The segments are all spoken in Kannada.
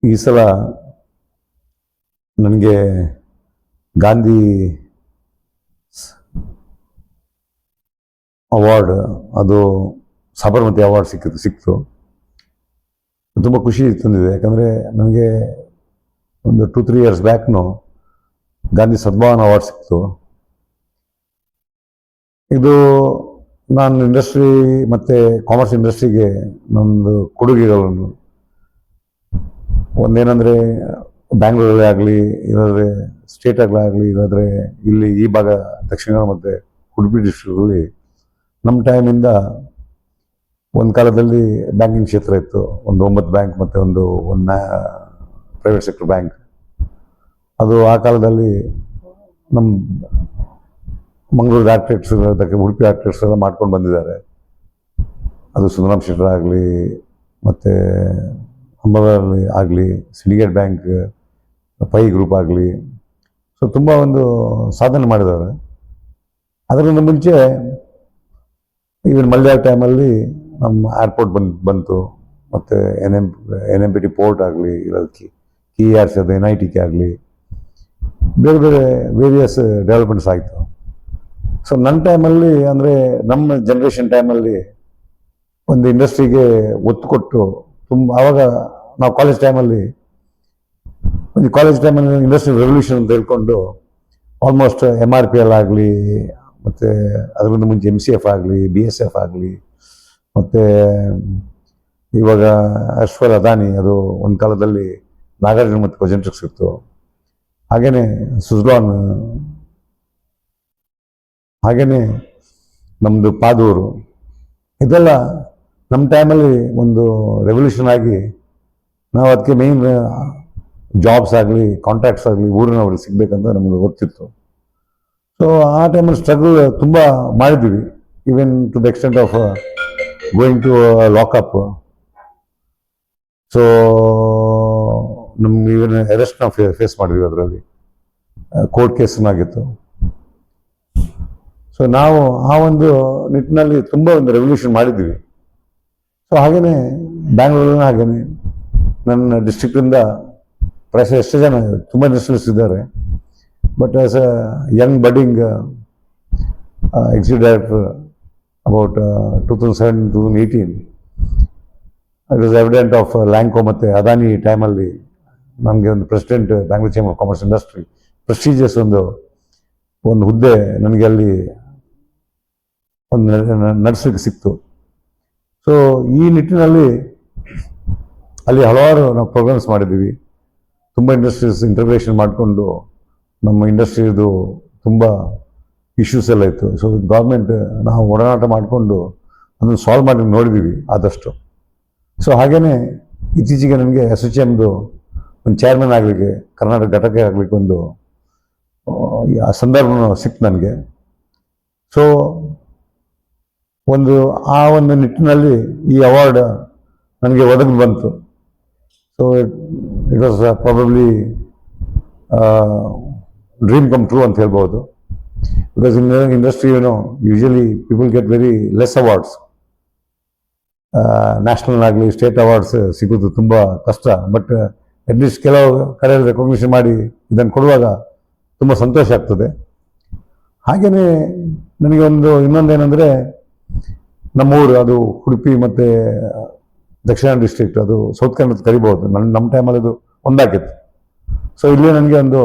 ಈ ಸಲ ನನಗೆ ಗಾಂಧಿ ಅವಾರ್ಡ್, ಅದು ಸಾಬರಮತಿ ಅವಾರ್ಡ್ ಸಿಕ್ತು. ತುಂಬ ಖುಷಿ ತಂದಿದೆ. ಯಾಕಂದರೆ ನನಗೆ ಒಂದು 2-3 ಇಯರ್ಸ್ ಬ್ಯಾಕ್ನು ಗಾಂಧಿ ಸದ್ಭಾವನಾ ಅವಾರ್ಡ್ ಸಿಕ್ತು. ಇದು ನಾನು ಇಂಡಸ್ಟ್ರಿ ಮತ್ತು ಕಾಮರ್ಸ್ ಇಂಡಸ್ಟ್ರಿಗೆ ನಮ್ಮದು ಕೊಡುಗೆಗಳನ್ನು, ಒಂದೇನೆಂದರೆ ಬ್ಯಾಂಗ್ಳೂರಲ್ಲೇ ಆಗಲಿ, ಇಲ್ಲಾಂದರೆ ಸ್ಟೇಟಾಗಲಿ, ಇಲ್ಲಾಂದರೆ ಇಲ್ಲಿ ಈ ಭಾಗ ದಕ್ಷಿಣ ಕನ್ನಡ ಮತ್ತು ಉಡುಪಿ ಡಿಸ್ಟ್ರಿಕ್ಟಲ್ಲಿ ನಮ್ಮ ಟೈಮಿಂದ ಒಂದು ಕಾಲದಲ್ಲಿ ಬ್ಯಾಂಕಿಂಗ್ ಕ್ಷೇತ್ರ ಇತ್ತು. ಒಂದು 9 ಬ್ಯಾಂಕ್ ಮತ್ತು ಒಂದು ಪ್ರೈವೇಟ್ ಸೆಕ್ಟರ್ ಬ್ಯಾಂಕ್. ಅದು ಆ ಕಾಲದಲ್ಲಿ ನಮ್ಮ ಮಂಗಳೂರು ಆರ್ಕಿಟೆಕ್ಟ್ಸ್, ಉಡುಪಿ ಆರ್ಕಿಟೆಕ್ಟ್ಸ್ ಎಲ್ಲ ಮಾಡ್ಕೊಂಡು ಬಂದಿದ್ದಾರೆ. ಅದು ಸುಂದರಾಮ್ ಶೆಟ್ಟರ್ ಆಗಲಿ, ಮತ್ತು ಅಂಬಾದಲ್ಲಿ ಆಗಲಿ, ಸಿಂಡಿಕೇಟ್ ಬ್ಯಾಂಕ್, ಪೈ ಗ್ರೂಪ್ ಆಗಲಿ, ಸೊ ತುಂಬ ಒಂದು ಸಾಧನೆ ಮಾಡಿದ್ದಾರೆ. ಅದರಿಂದ ಮುಂಚೆ ಈವನ್ ಮಲ್ಯ ಟೈಮಲ್ಲಿ ನಮ್ಮ ಏರ್ಪೋರ್ಟ್ ಬಂತು, ಮತ್ತು NMPT ಪೋರ್ಟ್ ಆಗಲಿ, ಇಲ್ಲ KERC ಅದು NITK ಆಗಲಿ, ಬೇರೆ ಬೇರೆ ವೇರಿಯಸ್ ಡೆವಲಪ್ಮೆಂಟ್ಸ್ ಆಯಿತು. ಸೊ ನನ್ನ ಟೈಮಲ್ಲಿ, ಅಂದರೆ ನಮ್ಮ ಜನ್ರೇಷನ್ ಟೈಮಲ್ಲಿ ಒಂದು ಇಂಡಸ್ಟ್ರಿಗೆ ಒತ್ತು ಕೊಟ್ಟು ಆವಾಗ ನಾವು ಕಾಲೇಜ್ ಟೈಮಲ್ಲಿ ಇಂಡಸ್ಟ್ರಿಯಲ್ ರೆವಲ್ಯೂಷನ್ ಅಂತ ಹೇಳ್ಕೊಂಡು ಆಲ್ಮೋಸ್ಟ್ MRPL ಆಗಲಿ, ಮತ್ತು ಅದರಿಂದ ಮುಂಚೆ MCF ಆಗಲಿ, BSF ಆಗಲಿ, ಮತ್ತು ಇವಾಗ ಅಶ್ವರ್ ಅದಾನಿ, ಅದು ಒಂದು ಕಾಲದಲ್ಲಿ ನಾಗಾರ್ಜುನ ಮತ್ತು ಕೊಜೆಂಟ್ರಿಕ್ಸ್ ಇತ್ತು. ಹಾಗೆಯೇ ಸುಜ್ಲಾನ್, ಹಾಗೆಯೇ ನಮ್ಮದು ಪಾದೂರು, ಇದೆಲ್ಲ ನಮ್ಮ ಟೈಮಲ್ಲಿ ಒಂದು ರೆವಲ್ಯೂಷನ್ ಆಗಿ ನಾವು ಅದಕ್ಕೆ ಮೇಯ್ನ್ ಜಾಬ್ಸ್ ಆಗಲಿ, ಕಾಂಟ್ರಾಕ್ಟ್ಸ್ ಆಗಲಿ ಊರಿನವ್ರಿಗೆ ಸಿಗಬೇಕಂತ ನಮಗೆ ಗೊತ್ತಿತ್ತು. ಸೊ ಆ ಟೈಮಲ್ಲಿ ಸ್ಟ್ರಗಲ್ ತುಂಬ ಮಾಡಿದ್ದೀವಿ, even to the extent of going to lockup. So ನಮ್ಗೆ ಈವನ್ ಅರೆಸ್ಟ್ ನಾವು ಫೇಸ್ ಮಾಡಿದ್ವಿ, ಅದರಲ್ಲಿ ಕೋರ್ಟ್ ಕೇಸನ್ನಾಗಿತ್ತು. ಸೊ ನಾವು ಆ ಒಂದು ನಿಟ್ಟಿನಲ್ಲಿ ತುಂಬ ಒಂದು ರೆವಲ್ಯೂಷನ್ ಮಾಡಿದ್ದೀವಿ. ಸೊ ಹಾಗೆಯೇ ಬ್ಯಾಂಗ್ಳೂರಿನ, ಹಾಗೆಯೇ ನನ್ನ ಡಿಸ್ಟ್ರಿಕ್ಟಿಂದ ಪ್ರಾಯಶಃ ಎಷ್ಟು ಜನ ತುಂಬ ಇಂಡಸ್ಟ್ರಿಯಲಿಸ್ಟ್ ಇದ್ದಾರೆ. But as a young budding executive director about 2017-2018, it was evident of Lanco ಮತ್ತು ಅದಾನಿ ಟೈಮಲ್ಲಿ ನಮಗೆ ಒಂದು president Bangalore chamber of commerce industry prestigious ಒಂದು ಹುದ್ದೆ ನನಗೆ ಅಲ್ಲಿ ಒಂದು ನಡೆಸಲಿಕ್ಕೆ ಸಿಕ್ತು. ಸೊ ಈ ನಿಟ್ಟಿನಲ್ಲಿ ಅಲ್ಲಿ ಹಲವಾರು ನಾವು ಪ್ರೋಗ್ರಾಮ್ಸ್ ಮಾಡಿದ್ದೀವಿ. ತುಂಬ ಇಂಡಸ್ಟ್ರೀಸ್ ಇಂಟಗ್ರೇಷನ್ ಮಾಡಿಕೊಂಡು ನಮ್ಮ ಇಂಡಸ್ಟ್ರಿದು ತುಂಬ ಇಶ್ಯೂಸ್ ಎಲ್ಲ ಇತ್ತು. ಸೊ ಗೌರ್ಮೆಂಟ್ ನಾವು ಒಡನಾಟ ಮಾಡಿಕೊಂಡು ಅದನ್ನು ಸಾಲ್ವ್ ಮಾಡಿ ನೋಡಿದ್ದೀವಿ ಆದಷ್ಟು. ಸೊ ಹಾಗೆಯೇ ಇತ್ತೀಚೆಗೆ ನನಗೆ SHMದು ಒಂದು ಚೇರ್ಮನ್ ಆಗಲಿಕ್ಕೆ, ಕರ್ನಾಟಕ ಘಟಕ ಆಗಲಿಕ್ಕೆ ಒಂದು ಸಂದರ್ಭ ಸಿಕ್ತು ನನಗೆ. ಸೊ ಆ ಒಂದು ನಿಟ್ಟಿನಲ್ಲಿ ಈ ಅವಾರ್ಡ್ ನನಗೆ ಒದಗಿ ಬಂತು. So it was probably dream come true ಅಂತ ಹೇಳ್ಬೋದು. Because in industry usually people get very less awards. National ಆಗಲಿ ಸ್ಟೇಟ್ ಅವಾರ್ಡ್ಸ್ ಸಿಗೋದು ತುಂಬ ಕಷ್ಟ. ಬಟ್ ಅಟ್ಲೀಸ್ಟ್ ಕೆಲವು ಕಡೆಯಲ್ಲಿ ರೆಕಗ್ನಿಷನ್ ಮಾಡಿ ಇದನ್ನು ಕೊಡುವಾಗ ತುಂಬ ಸಂತೋಷ ಆಗ್ತದೆ. ಹಾಗೆಯೇ ನನಗೆ ಇನ್ನೊಂದೇನೆಂದರೆ, ನಮ್ಮೂರು ಅದು ಉಡುಪಿ ಮತ್ತು ದಕ್ಷಿಣ ಡಿಸ್ಟ್ರಿಕ್ಟ್, ಅದು ಸೌತ್ ಕನ್ನಡ ಕರಿಬೋದು. ನಮ್ಮ ಟೈಮಲ್ಲಿ ಅದು ಒಂದಾಗಿತ್ತು. ಸೊ ಇಲ್ಲಿ ನನಗೆ ಒಂದು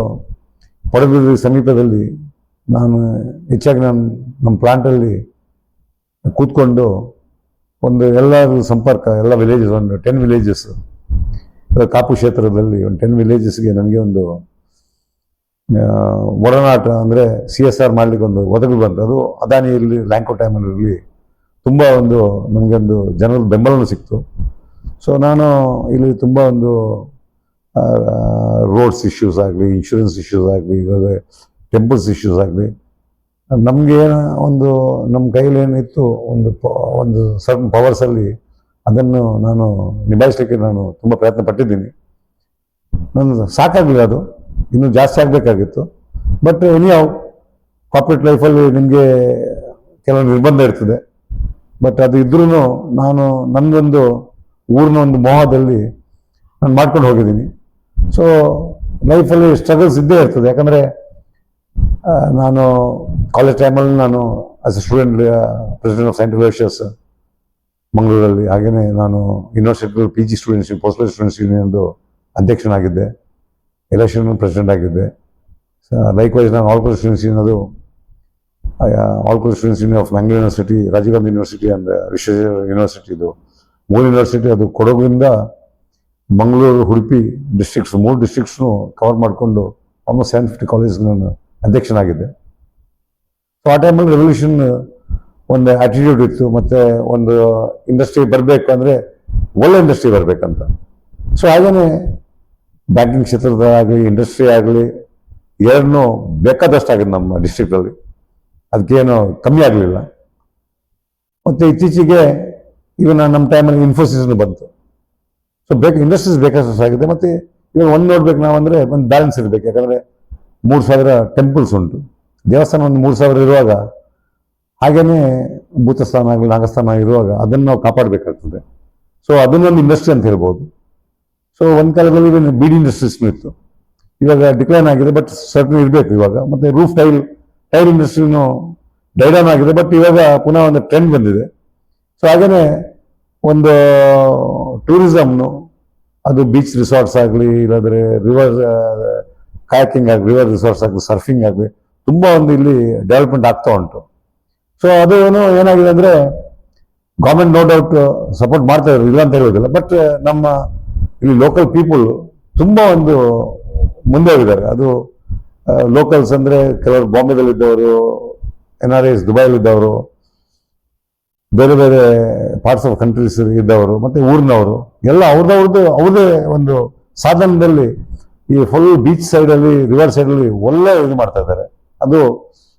ಪಡುಬಿದ್ರಿ ಸಮೀಪದಲ್ಲಿ ನಾನು ಹೆಚ್ಚಾಗಿ ನಮ್ಮ ಪ್ಲಾಂಟಲ್ಲಿ ಕೂತ್ಕೊಂಡು ಎಲ್ಲರ ಸಂಪರ್ಕ, ಎಲ್ಲ ವಿಲೇಜಸ್, ಒಂದು 10 ವಿಲೇಜಸ್, ಕಾಪು ಕ್ಷೇತ್ರದಲ್ಲಿ ಒಂದು 10 ವಿಲೇಜಸ್ಗೆ ನನಗೆ ಒಂದು ಒಡನಾಟ, ಅಂದರೆ CSR ಮಾಡಲಿಕ್ಕೆ ಒಂದು ಒದಗಿ ಬಂತು. ಅದು ಅದಾನಿ ಇರಲಿ, ಲ್ಯಾಂಕೋ ಟೈಮಲ್ಲಿ ಇರಲಿ, ತುಂಬ ನಮಗೆ ಒಂದು ಜನರ ಬೆಂಬಲನೂ ಸಿಕ್ತು. ಸೊ ನಾನು ಇಲ್ಲಿ ತುಂಬ ರೋಡ್ಸ್ ಇಶ್ಯೂಸ್ ಆಗಲಿ, ಇನ್ಶೂರೆನ್ಸ್ ಇಶ್ಯೂಸ್ ಆಗಲಿ, ಇವಾಗ ಟೆಂಪಲ್ಸ್ ಇಶ್ಯೂಸ್ ಆಗಲಿ, ನಮಗೆ ನಮ್ಮ ಕೈಯಲ್ಲಿ ಏನಿತ್ತು ಒಂದು ಸರ್ಟನ್ ಪವರ್ಸಲ್ಲಿ ಅದನ್ನು ನಾನು ನಿಭಾಯಿಸಲಿಕ್ಕೆ ನಾನು ತುಂಬ ಪ್ರಯತ್ನ ಪಟ್ಟಿದ್ದೀನಿ. ನಾನು ಸಾಕಾಗಲಿಲ್ಲ, ಅದು ಇನ್ನೂ ಜಾಸ್ತಿ ಆಗಬೇಕಾಗಿತ್ತು. ಬಟ್ ಎನಿಹೌ ಕಾರ್ಪೊರೇಟ್ ಲೈಫಲ್ಲಿ ನಿಮಗೆ ಕೆಲವು ನಿರ್ಬಂಧ ಇರ್ತದೆ. ಬಟ್ ಅದು ಇದ್ರೂ ನಾನು ನನ್ನದೊಂದು ಊರಿನ ಒಂದು ಮೋಹದಲ್ಲಿ ನಾನು ಮಾಡ್ಕೊಂಡು ಹೋಗಿದ್ದೀನಿ. ಸೊ ಲೈಫಲ್ಲಿ ಸ್ಟ್ರಗಲ್ಸ್ ಇದ್ದೇ ಇರ್ತದೆ. ಯಾಕಂದರೆ ನಾನು ಕಾಲೇಜ್ ಟೈಮಲ್ಲಿ ನಾನು as a student president of scientific research ಮಂಗಳೂರಲ್ಲಿ, ಹಾಗೆಯೇ ನಾನು university PG students post graduate students ಯೂನಿಯನ್ದು ಅಧ್ಯಕ್ಷನಾಗಿದ್ದೆ, ಎಲೆಕ್ಷನ್ ಪ್ರೆಸಿಡೆಂಟ್ ಆಗಿದ್ದೆ. ಲೈಕ್ವೈಸ್ ನಾನು all college students union all college students union of Mangalore university, Rajiv Gandhi university and Visvesvaraya university, ಇದು 3 ಯೂನಿವರ್ಸಿಟಿ, ಅದು ಕೊಡಗುವಿಂದ ಮಂಗಳೂರು, ಉಡುಪಿ ಡಿಸ್ಟ್ರಿಕ್ಟ್ಸ್ 3 ಡಿಸ್ಟ್ರಿಕ್ಟ್ಸ್ನು ಕವರ್ ಮಾಡಿಕೊಂಡು ಆಲ್ಮೋಸ್ಟ್ 750 ಕಾಲೇಜ್ ನಾನು ಅಧ್ಯಕ್ಷನಾಗಿದ್ದೆ. ಸೊ ಆ ಟೈಮಲ್ಲಿ ರೆವಲ್ಯೂಷನ್ ಒಂದು ಆಟಿಟ್ಯೂಡ್ ಇತ್ತು, ಮತ್ತು ಒಂದು ಇಂಡಸ್ಟ್ರಿ ಬರಬೇಕು ಅಂದರೆ ಒಳ್ಳೆ ಇಂಡಸ್ಟ್ರಿ ಬರಬೇಕಂತ. ಸೊ ಹಾಗೆಯೇ ಬ್ಯಾಂಕಿಂಗ್ ಕ್ಷೇತ್ರದಾಗಲಿ ಇಂಡಸ್ಟ್ರಿ ಆಗಲಿ ಎರಡನ್ನೂ ಬೇಕಾದಷ್ಟು ಆಗಿದೆ ನಮ್ಮ ಡಿಸ್ಟ್ರಿಕ್ಟಲ್ಲಿ, ಅದಕ್ಕೇನು ಕಮ್ಮಿ ಆಗಲಿಲ್ಲ. ಮತ್ತು ಇತ್ತೀಚೆಗೆ ಇವನ್ನ ನಮ್ಮ ಟೈಮಲ್ಲಿ ಇನ್ಫೋಸಿಸ್ನು ಬಂತು. ಸೊ ಇಂಡಸ್ಟ್ರೀಸ್ ಬೇಕಾದಷ್ಟು ಆಗಿದೆ. ಮತ್ತು ಇವಾಗ ಒಂದು ನೋಡ್ಬೇಕು ನಾವಂದರೆ ಒಂದು ಬ್ಯಾಲೆನ್ಸ್ ಇರಬೇಕು. ಯಾಕಂದರೆ 3000 ಟೆಂಪಲ್ಸ್ ಉಂಟು, ದೇವಸ್ಥಾನ ಒಂದು 3000 ಇರುವಾಗ, ಹಾಗೆಯೇ ಭೂತಸ್ಥಾನ ಆಗಲಿ ನಾಗಸ್ಥಾನ ಇರುವಾಗ ಅದನ್ನು ನಾವು ಕಾಪಾಡಬೇಕಾಗ್ತದೆ. ಸೊ ಅದನ್ನೊಂದು ಇಂಡಸ್ಟ್ರಿ ಅಂತ ಹೇಳ್ಬೋದು. ಸೊ ಒಂದು ಕಾಲದಲ್ಲಿ ಬೀಡಿ ಇಂಡಸ್ಟ್ರೀಸ್ನೂ ಇತ್ತು, ಇವಾಗ ಡಿಕ್ಲೈನ್ ಆಗಿದೆ, ಬಟ್ ಸರ್ಟನ್ ಇರಬೇಕು ಇವಾಗ. ಮತ್ತು ರೂಫ್ ಟೈಲ್ ಇಂಡಸ್ಟ್ರಿನೂ ಡೈಡೌನ್ ಆಗಿದೆ, ಬಟ್ ಇವಾಗ ಪುನಃ ಒಂದು ಟ್ರೆಂಡ್ ಬಂದಿದೆ. ಸೊ ಹಾಗೆಯೇ ಒಂದು ಟೂರಿಸಮ್ನು, ಅದು ಬೀಚ್ ರಿಸಾರ್ಟ್ಸ್ ಆಗಲಿ, ಇಲ್ಲಾಂದರೆ ರಿವರ್ ಕಾಯಾಕಿಂಗ್ ಆಗಲಿ, ರಿವರ್ ರಿಸಾರ್ಟ್ಸ್ ಆಗಲಿ, ಸರ್ಫಿಂಗ್ ಆಗಲಿ, ತುಂಬ ಒಂದು ಇಲ್ಲಿ ಡೆವಲಪ್ಮೆಂಟ್ ಆಗ್ತಾ ಉಂಟು. ಸೊ ಅದು ಏನಾಗಿದೆ ಅಂದರೆ ಗೌರ್ಮೆಂಟ್ ನೋ ಡೌಟ್ ಸಪೋರ್ಟ್ ಮಾಡ್ತಾ ಇರೋದು, ಇಲ್ಲ ಅಂತ ಹೇಳೋದಿಲ್ಲ, ಬಟ್ ನಮ್ಮ ಇಲ್ಲಿ ಲೋಕಲ್ ಪೀಪಲ್ ತುಂಬ ಒಂದು ಮುಂದೆ ಹೋಗಿದ್ದಾರೆ. ಅದು ಲೋಕಲ್ಸ್ ಅಂದರೆ ಕೆಲವರು ಬಾಂಬೆದಲ್ಲಿದ್ದವರು, NRIs ದುಬೈಲಿದ್ದವರು, ಬೇರೆ ಬೇರೆ ಪಾರ್ಟ್ಸ್ ಆಫ್ ಕಂಟ್ರೀಸ್ ಇದ್ದವರು, ಮತ್ತು ಊರಿನವರು ಎಲ್ಲ ಅವ್ರದ್ದೇ ಒಂದು ಸಾಧನದಲ್ಲಿ ಈ ಫುಲ್ ಬೀಚ್ ಸೈಡಲ್ಲಿ, ರಿವರ್ ಸೈಡಲ್ಲಿ ಒಳ್ಳೆ ಇದು ಮಾಡ್ತಾ ಇದ್ದಾರೆ. ಅದು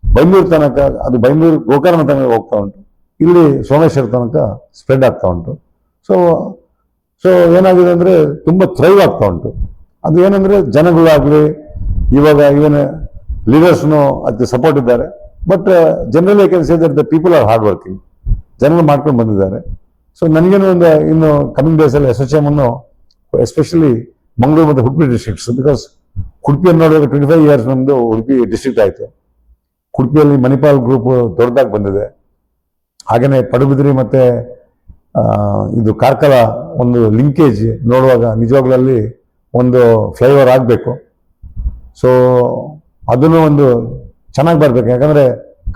ಬೈಂದೂರು ತನಕ, ಅದು ಬೈಂದೂರು ಗೋಕರ್ಣ ತನಕ ಹೋಗ್ತಾ ಉಂಟು, ಇಲ್ಲಿ ಸೋಮೇಶ್ವರ ತನಕ ಸ್ಪ್ರೆಡ್ ಆಗ್ತಾ ಉಂಟು. ಸೊ ಏನಾಗಿದೆ ಅಂದರೆ ತುಂಬ ಥ್ರೈವ್ ಆಗ್ತಾ ಉಂಟು. ಅದು ಏನಂದರೆ ಜನಗಳಾಗಲಿ ಇವಾಗ ಇವನ್ ಲೀಡರ್ಸ್ನು ಅದಕ್ಕೆ ಸಪೋರ್ಟ್ ಇದ್ದಾರೆ. But generally I can say that the people are hard working, ಜನರು ಮಾಡ್ಕೊಂಡು ಬಂದಿದ್ದಾರೆ. ಸೊ ನನಗೇನು ಒಂದು ಇನ್ನು ಕಮಿಂಗ್ ಡೇಸಲ್ಲಿ SHM ಅನ್ನು ಎಸ್ಪೆಷಲಿ ಮಂಗಳೂರು ಮತ್ತು ಉಡುಪಿ ಡಿಸ್ಟ್ರಿಕ್ಟ್ಸ್, ಬಿಕಾಸ್ ಉಡುಪಿಯನ್ನು ನೋಡುವಾಗ 25 ಇಯರ್ಸ್ ನಮ್ಮದು ಉಡುಪಿ ಡಿಸ್ಟ್ರಿಕ್ಟ್ ಆಯಿತು. ಉಡುಪಿಯಲ್ಲಿ ಮಣಿಪಾಲ್ ಗ್ರೂಪ್ ದೊಡ್ಡದಾಗಿ ಬಂದಿದೆ. ಹಾಗೆಯೇ ಪಡುಬಿದ್ರಿ ಮತ್ತು ಇದು ಕಾರ್ಕಳ ಒಂದು ಲಿಂಕೇಜ್ ನೋಡುವಾಗ ನಿಜವಾಗ್ಲಲ್ಲಿ ಒಂದು ಫ್ಲೈಓವರ್ ಆಗಬೇಕು. ಸೊ ಅದನ್ನು ಒಂದು ಚೆನ್ನಾಗಿ ಬರಬೇಕು. ಯಾಕಂದರೆ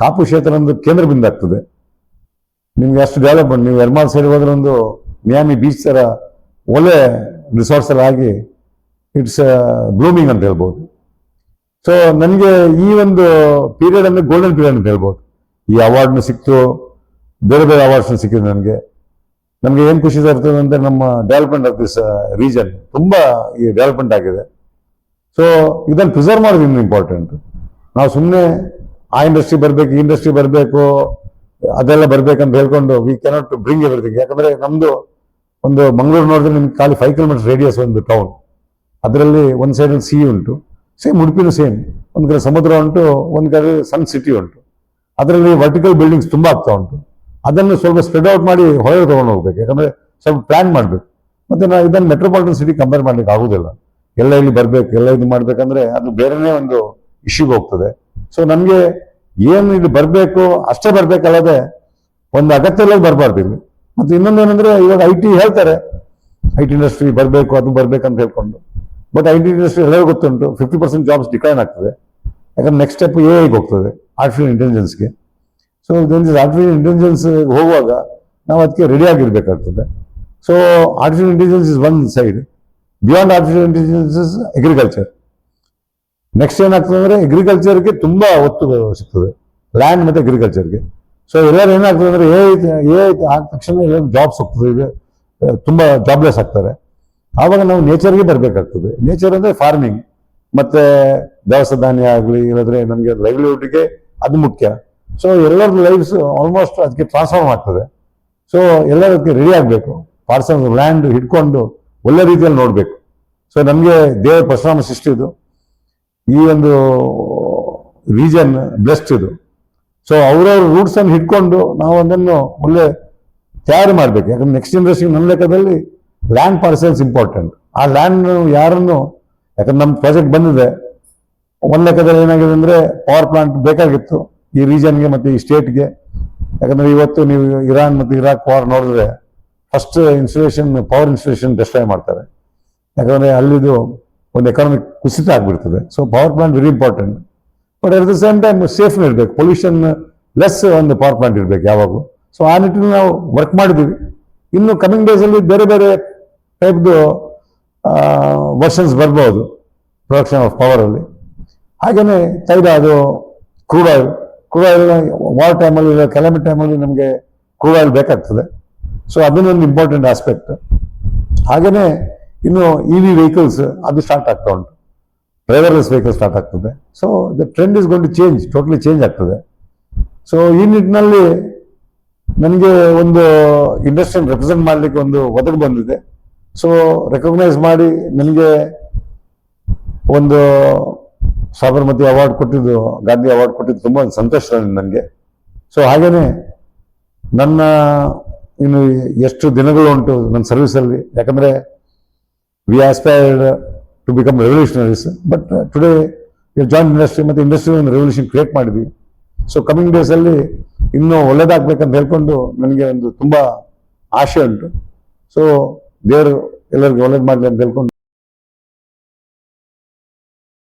ಕಾಪು ಕ್ಷೇತ್ರ ಒಂದು ಕೇಂದ್ರ ಬಿಂದು ಆಗ್ತದೆ. ನಿಮ್ಗೆ ಅಷ್ಟು ಡೆವಲಪ್ಮೆಂಟ್, ನೀವು ಎರ್ಮಾಲ್ ಸೈಡ್ ಹೋದ್ರೆ ಒಂದು ಮಿಯಾಮಿ ಬೀಚ್ ಥರ ಒಳ್ಳೆ ರಿಸಾರ್ಟ್ಸ್ ಎಲ್ಲ ಆಗಿ ಇಟ್ಸ್ ಬ್ಲೂಮಿಂಗ್ ಅಂತ ಹೇಳ್ಬೋದು. ಸೊ ನನಗೆ ಈ ಒಂದು ಪೀರಿಯಡ್ ಅಂದರೆ ಗೋಲ್ಡನ್ ಪೀರಿಯಡ್ ಅಂತ ಹೇಳ್ಬೋದು. ಈ ಅವಾರ್ಡ್ನು ಸಿಕ್ತು, ಬೇರೆ ಬೇರೆ ಅವಾರ್ಡ್ಸ್ನು ಸಿಕ್ಕಿದೆ ನಮಗೆ ಏನು ಖುಷಿ ಇರ್ತದೆ ಅಂದರೆ ನಮ್ಮ ಡೆವಲಪ್ಮೆಂಟ್ ಆಫ್ ದಿಸ್ ರೀಜನ್ ತುಂಬ ಈ ಡೆವಲಪ್ಮೆಂಟ್ ಆಗಿದೆ. ಸೊ ಇದನ್ನು ಪ್ರಿಸರ್ವ್ ಮಾಡೋದು ಇನ್ನು ಇಂಪಾರ್ಟೆಂಟ್. ನಾವು ಸುಮ್ಮನೆ ಆ ಇಂಡಸ್ಟ್ರಿ ಬರಬೇಕು, ಈ ಇಂಡಸ್ಟ್ರಿ ಬರಬೇಕು, ಅದೆಲ್ಲ ಬರ್ಬೇಕಂತ ಹೇಳ್ಕೊಂಡು ವಿ ಕ್ಯಾನಾಟ್ ಬ್ರಿಂಗ್ ಎವ್ರಿಥಿಂಗ್. ಯಾಕಂದರೆ ನಮ್ಮದು ಒಂದು ಮಂಗಳೂರು ನೋಡಿದ್ರೆ ನಿಮ್ಗೆ ಖಾಲಿ 5 ಕಿಲೋಮೀಟರ್ ರೇಡಿಯಸ್ ಒಂದು ಟೌನ್, ಅದರಲ್ಲಿ ಒಂದು ಸೈಡಲ್ಲಿ ಸಿ ಉಂಟು, ಸೇಮ್ ಉಡುಪಿನೂ ಸೇಮ್, ಒಂದು ಕಡೆ ಸಮುದ್ರ ಉಂಟು, ಒಂದು ಕಡೆ ಸಣ್ಣ ಸಿಟಿ ಉಂಟು. ಅದರಲ್ಲಿ ವರ್ಟಿಕಲ್ ಬಿಲ್ಡಿಂಗ್ಸ್ ತುಂಬ ಆಗ್ತಾ ಉಂಟು. ಅದನ್ನು ಸ್ವಲ್ಪ ಸ್ಪ್ರೆಡ್ ಔಟ್ ಮಾಡಿ ಹೊರಗೆ ತೊಗೊಂಡು ಹೋಗ್ಬೇಕು. ಯಾಕಂದರೆ ಸ್ವಲ್ಪ ಪ್ಲ್ಯಾನ್ ಮಾಡಬೇಕು. ಮತ್ತು ನಾವು ಇದನ್ನು ಮೆಟ್ರೋಪಾಲಿಟನ್ ಸಿಟಿ ಕಂಪೇರ್ ಮಾಡ್ಲಿಕ್ಕೆ ಆಗೋದಿಲ್ಲ. ಎಲ್ಲ ಇಲ್ಲಿ ಬರಬೇಕು, ಎಲ್ಲ ಇದು ಮಾಡಬೇಕಂದ್ರೆ ಅದು ಬೇರೆನೇ ಒಂದು ಇಶ್ಯೂಗೆ ಹೋಗ್ತದೆ. ಸೊ ನಮಗೆ ಏನು ಇಲ್ಲಿ ಬರಬೇಕು ಅಷ್ಟೇ ಬರಬೇಕಲ್ಲದೆ ಒಂದು ಅಗತ್ಯ ಇಲ್ಲ ಬರಬಾರ್ದು ಇಲ್ಲಿ. ಮತ್ತು ಇನ್ನೊಂದು ಏನಂದರೆ ಇವಾಗ IT ಹೇಳ್ತಾರೆ, IT ಇಂಡಸ್ಟ್ರಿ ಬರಬೇಕು, ಅದು ಬರಬೇಕಂತ ಹೇಳ್ಕೊಂಡು. ಬಟ್ IT ಇಂಡಸ್ಟ್ರಿ ಎಲ್ಲರಿಗೂ ಗೊತ್ತುಂಟು 50% ಜಾಬ್ಸ್ ಡಿಕ್ಲೈನ್ ಆಗ್ತದೆ. ಯಾಕಂದ್ರೆ ನೆಕ್ಸ್ಟ್ ಸ್ಟೆಪ್ AI ಹೋಗ್ತದೆ, ಆರ್ಟಿಫಿಷಿಯಲ್ ಇಂಟೆಲಿಜೆನ್ಸ್ಗೆ. ಸೊ ಆರ್ಟಿಫಿಷಿಯಲ್ ಇಂಟೆಲಿಜೆನ್ಸ್ ಹೋಗುವಾಗ ನಾವು ಅದಕ್ಕೆ ರೆಡಿ ಆಗಿರ್ಬೇಕಾಗ್ತದೆ. So artificial intelligence is one side. Beyond artificial intelligence is agriculture. Next ಏನಾಗ್ತದೆ ಅಂದರೆ ಅಗ್ರಿಕಲ್ಚರ್ಗೆ ತುಂಬ ಒತ್ತು ಸಿಗ್ತದೆ, ಲ್ಯಾಂಡ್ ಮತ್ತು ಅಗ್ರಿಕಲ್ಚರ್ಗೆ. ಸೊ ಎಲ್ಲರೂ ಏನಾಗ್ತದೆ ಅಂದರೆ ಎ ಆದ ತಕ್ಷಣ ಜಾಬ್ಸ್ ಹೋಗ್ತದೆ, ಈಗ ತುಂಬ ಜಾಬ್ಲೆಸ್ ಆಗ್ತಾರೆ. ಆವಾಗ ನಾವು ನೇಚರ್ಗೆ ಬರಬೇಕಾಗ್ತದೆ. ನೇಚರ್ ಅಂದರೆ ಫಾರ್ಮಿಂಗ್ ಮತ್ತು ದವಸ ಧಾನ್ಯ ಆಗಲಿ, ಇಲ್ಲದ್ರೆ ನಮಗೆ ಲೈವ್ಲಿಹುಡ್ಗೆ ಅದು ಮುಖ್ಯ. ಸೊ ಎಲ್ಲರ ಲೈಫ್ಸ್ ಆಲ್ಮೋಸ್ಟ್ ಅದಕ್ಕೆ ಟ್ರಾನ್ಸ್ಫಾರ್ಮ್ ಆಗ್ತದೆ. ಸೊ ಎಲ್ಲರೂ ಅದಕ್ಕೆ ರೆಡಿ ಆಗಬೇಕು. ಪಾರ್ಸಲ್ ಲ್ಯಾಂಡ್ ಹಿಡ್ಕೊಂಡು ಒಳ್ಳೆ ರೀತಿಯಲ್ಲಿ ನೋಡಬೇಕು. ಸೊ ನಮಗೆ ದೇವರ ಪರಶುರಾಮ ಸೃಷ್ಟಿ ಇದು, ಈ ಒಂದು ರೀಜನ್ ಬ್ಲೆಸ್ಡ್ ಇದು. ಸೊ ಅವರವ್ರ ರೂಟ್ಸನ್ನು ಹಿಡ್ಕೊಂಡು ನಾವು ಅದನ್ನು ಒಳ್ಳೆ ತಯಾರು ಮಾಡಬೇಕು. ಯಾಕಂದ್ರೆ ನೆಕ್ಸ್ಟ್ ಜನರೇಷನ್ ನನ್ನ ಲೆಕ್ಕದಲ್ಲಿ ಲ್ಯಾಂಡ್ ಪಾರ್ಸೆಲ್ಸ್ ಇಂಪಾರ್ಟೆಂಟ್. ಆ ಲ್ಯಾಂಡ್ ಯಾರನ್ನು, ಯಾಕಂದ್ರೆ ನಮ್ಮ ಪ್ರಾಜೆಕ್ಟ್ ಬಂದಿದೆ, ಒಂದು ಲೆಕ್ಕದಲ್ಲಿ ಏನಾಗಿದೆ ಅಂದರೆ ಪವರ್ ಪ್ಲಾಂಟ್ ಬೇಕಾಗಿತ್ತು ಈ ರೀಜನ್ಗೆ ಮತ್ತು ಈ ಸ್ಟೇಟ್ಗೆ. ಯಾಕಂದರೆ ಇವತ್ತು ನೀವು ಇರಾನ್ ಮತ್ತು ಇರಾಕ್ ವಾರ್ ನೋಡಿದ್ರೆ ಫಸ್ಟ್ ಪವರ್ ಇನ್ಸ್ಟಲೇಷನ್ ಡೆಸ್ಟ್ರಾಯ್ ಮಾಡ್ತಾರೆ. ಯಾಕಂದರೆ ಅಲ್ಲಿದು ಒಂದು ಎಕಾನಮಿಕ್ ಕುಸಿತ ಆಗಿಬಿಡ್ತದೆ. So power plant very important. But at the same time ಸೇಫ್ನು ಇರಬೇಕು, ಪೊಲ್ಯೂಷನ್ ಲೆಸ್ ಒಂದು ಪವರ್ ಪ್ಲಾಂಟ್ ಇರಬೇಕು ಯಾವಾಗಲೂ. ಸೊ ಆ ನಿಟ್ಟಿನಲ್ಲಿ ನಾವು ವರ್ಕ್ ಮಾಡಿದ್ದೀವಿ. ಇನ್ನು ಕಮಿಂಗ್ ಡೇಸಲ್ಲಿ ಬೇರೆ ಬೇರೆ ಟೈಪ್ದು ವರ್ಷನ್ಸ್ ಬರ್ಬೋದು ಪ್ರೊಡಕ್ಷನ್ ಆಫ್ ಪವರಲ್ಲಿ. ಹಾಗೆಯೇ ತೈಲ, ಅದು ಕ್ರೂಡ್ ಆಯಿಲ್ ವಾರ್ ಟೈಮಲ್ಲಿ, ಕೆಲಾಮಿಟಿ ಟೈಮಲ್ಲಿ ನಮಗೆ ಕ್ರೂಡ್ ಆಯಿಲ್ ಬೇಕಾಗ್ತದೆ. ಸೊ ಅದನ್ನೊಂದು ಇಂಪಾರ್ಟೆಂಟ್ ಆಸ್ಪೆಕ್ಟ್. ಹಾಗೆಯೇ ಇನ್ನು ಇ ವಿ ವೆಹಿಕಲ್ಸ್ ಅದು ಸ್ಟಾರ್ಟ್ ಆಗ್ತಾ ಉಂಟು, ಡ್ರೈವರ್ಲೆಸ್ ವೆಹಿಕಲ್ ಸ್ಟಾರ್ಟ್ ಆಗ್ತದೆ. So the trend is going to change, totally change ಆಗ್ತದೆ. ಸೊ ಈ ನಿಟ್ಟಿನಲ್ಲಿ ನನಗೆ ಒಂದು ಇಂಡಸ್ಟ್ರಿಯನ್ನು ರೆಪ್ರೆಸೆಂಟ್ ಮಾಡಲಿಕ್ಕೆ ಒಂದು ಒದಗಿ ಬಂದಿದೆ. ಸೊ ರೆಕಗ್ನೈಸ್ ಮಾಡಿ ನನಗೆ ಒಂದು ಸಾಬರಮತಿ ಅವಾರ್ಡ್ ಕೊಟ್ಟಿದ್ದು, ಗಾಂಧಿ ಅವಾರ್ಡ್ ಕೊಟ್ಟಿದ್ದು ತುಂಬ ಸಂತೋಷ ನನಗೆ. ಸೊ ಹಾಗೆಯೇ ನನ್ನ ಇನ್ನು ಎಷ್ಟು ದಿನಗಳು ಉಂಟು ನನ್ನ ಸರ್ವಿಸಲ್ಲಿ, ಯಾಕಂದರೆ we aspired to become revolutionaries, but today joint industry ಮತ್ತು ಇಂಡಸ್ಟ್ರಿ ಒಂದು ರೆವಲ್ಯೂಷನ್ ಕ್ರಿಯೇಟ್ ಮಾಡಿದ್ವಿ. ಸೊ ಕಮಿಂಗ್ ಡೇಸಲ್ಲಿ ಇನ್ನೂ ಒಳ್ಳೇದಾಗಬೇಕಂತ ಹೇಳ್ಕೊಂಡು ನನಗೆ ಒಂದು ತುಂಬ ಆಸೆ ಉಂಟು. ಸೊ ದೇವರು ಎಲ್ಲರಿಗೂ ಒಳ್ಳೇದು ಮಾಡಲಿ ಅಂತ ಹೇಳ್ಕೊಂಡು